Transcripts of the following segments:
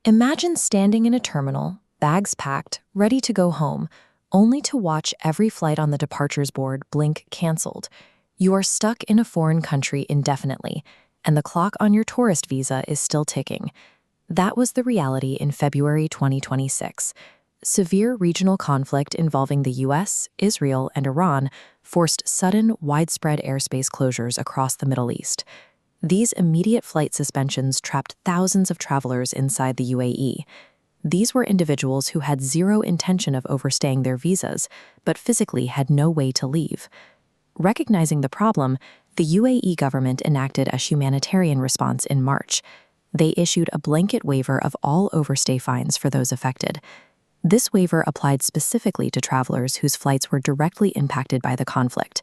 Imagine standing in a terminal, bags packed, ready to go home, only to watch every flight on the departures board blink canceled. You are stuck in a foreign country indefinitely, and the clock on your tourist visa is still ticking. That was the reality in February 2026. Severe regional conflict involving the US, Israel, and Iran forced sudden, widespread airspace closures across the Middle East. These immediate flight suspensions trapped thousands of travelers inside the UAE. These were individuals who had zero intention of overstaying their visas, but physically had no way to leave. Recognizing the problem, the UAE government enacted a humanitarian response in March. They issued a blanket waiver of all overstay fines for those affected. This waiver applied specifically to travelers whose flights were directly impacted by the conflict.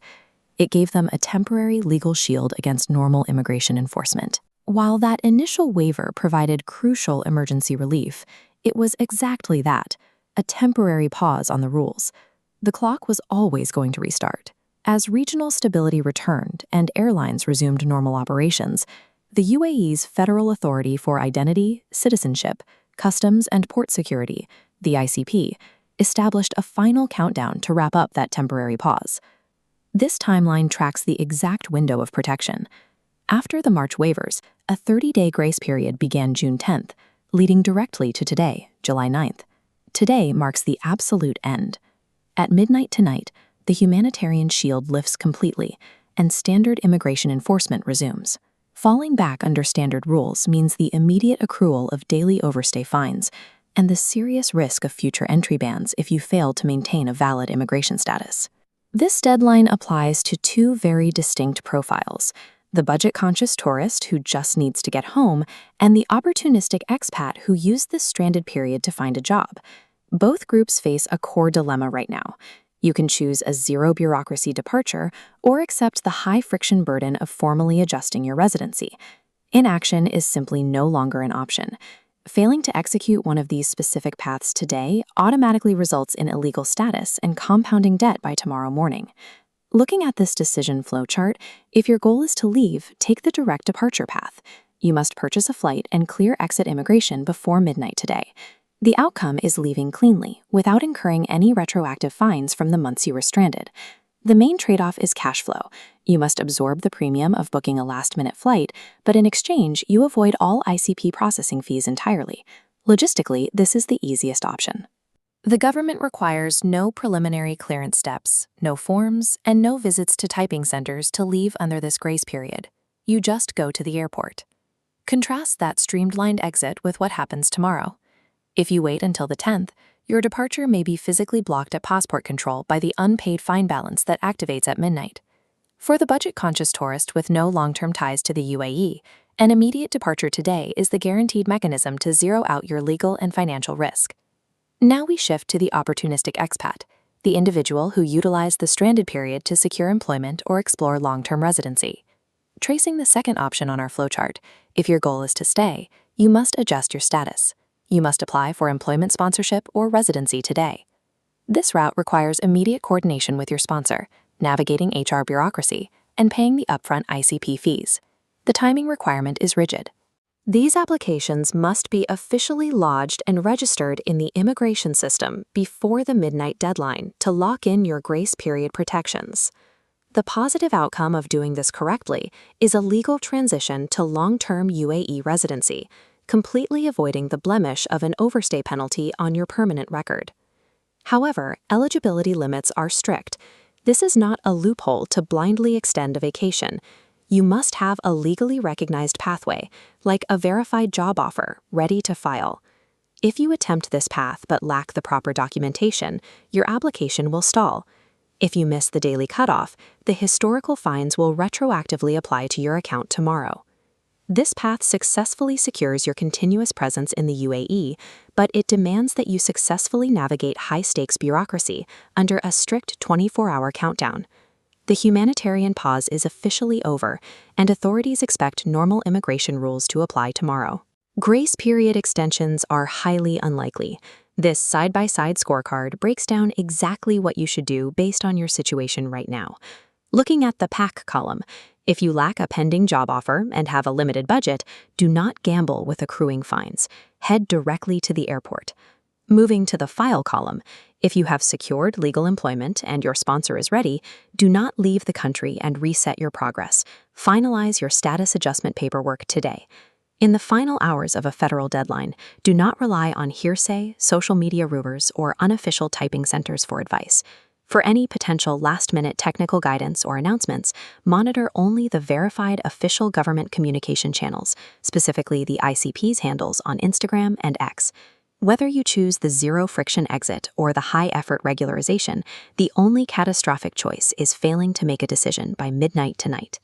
It gave them a temporary legal shield against normal immigration enforcement. While that initial waiver provided crucial emergency relief, it was exactly that, a temporary pause on the rules. The clock was always going to restart. As regional stability returned and airlines resumed normal operations, the UAE's Federal Authority for Identity, Citizenship, Customs and Port Security, the ICP, established a final countdown to wrap up that temporary pause. This timeline tracks the exact window of protection. After the March waivers, a 30-day grace period began June 10th, leading directly to today, July 9th. Today marks the absolute end. At midnight tonight, the humanitarian shield lifts completely, and standard immigration enforcement resumes. Falling back under standard rules means the immediate accrual of daily overstay fines and the serious risk of future entry bans if you fail to maintain a valid immigration status. This deadline applies to two very distinct profiles: the budget-conscious tourist who just needs to get home, and the opportunistic expat who used this stranded period to find a job. Both groups face a core dilemma right now. You can choose a zero-bureaucracy departure or accept the high-friction burden of formally adjusting your residency. Inaction is simply no longer an option. Failing to execute one of these specific paths today automatically results in illegal status and compounding debt by tomorrow morning. Looking at this decision flowchart, if your goal is to leave, take the direct departure path. You must purchase a flight and clear exit immigration before midnight today. The outcome is leaving cleanly, without incurring any retroactive fines from the months you were stranded. The main trade-off is cash flow. You must absorb the premium of booking a last-minute flight, but in exchange, you avoid all ICP processing fees entirely. Logistically, this is the easiest option. The government requires no preliminary clearance steps, no forms, and no visits to typing centers to leave under this grace period. You just go to the airport. Contrast that streamlined exit with what happens tomorrow. If you wait until the 10th, your departure may be physically blocked at passport control by the unpaid fine balance that activates at midnight. For the budget-conscious tourist with no long-term ties to the UAE, an immediate departure today is the guaranteed mechanism to zero out your legal and financial risk. Now we shift to the opportunistic expat, the individual who utilized the stranded period to secure employment or explore long-term residency. Tracing the second option on our flowchart, if your goal is to stay, you must adjust your status. You must apply for employment sponsorship or residency today. This route requires immediate coordination with your sponsor, navigating HR bureaucracy, and paying the upfront ICP fees. The timing requirement is rigid. These applications must be officially lodged and registered in the immigration system before the midnight deadline to lock in your grace period protections. The positive outcome of doing this correctly is a legal transition to long-term UAE residency, completely avoiding the blemish of an overstay penalty on your permanent record. However, eligibility limits are strict. This is not a loophole to blindly extend a vacation. You must have a legally recognized pathway, like a verified job offer, ready to file. If you attempt this path but lack the proper documentation, your application will stall. If you miss the daily cutoff, the historical fines will retroactively apply to your account tomorrow. This path successfully secures your continuous presence in the UAE, but it demands that you successfully navigate high-stakes bureaucracy under a strict 24-hour countdown. The humanitarian pause is officially over, and authorities expect normal immigration rules to apply tomorrow. Grace period extensions are highly unlikely. This side-by-side scorecard breaks down exactly what you should do based on your situation right now. Looking at the pack column, If you lack a pending job offer and have a limited budget, do not gamble with accruing fines. Head directly to the airport. Moving to the file column, if you have secured legal employment and your sponsor is ready, do not leave the country and reset your progress. Finalize your status adjustment paperwork today. In the final hours of a federal deadline, do not rely on hearsay, social media rumors, or unofficial typing centers for advice. For any potential last-minute technical guidance or announcements, monitor only the verified official government communication channels, specifically the ICP's handles on Instagram and X. Whether you choose the zero-friction exit or the high-effort regularization, the only catastrophic choice is failing to make a decision by midnight tonight.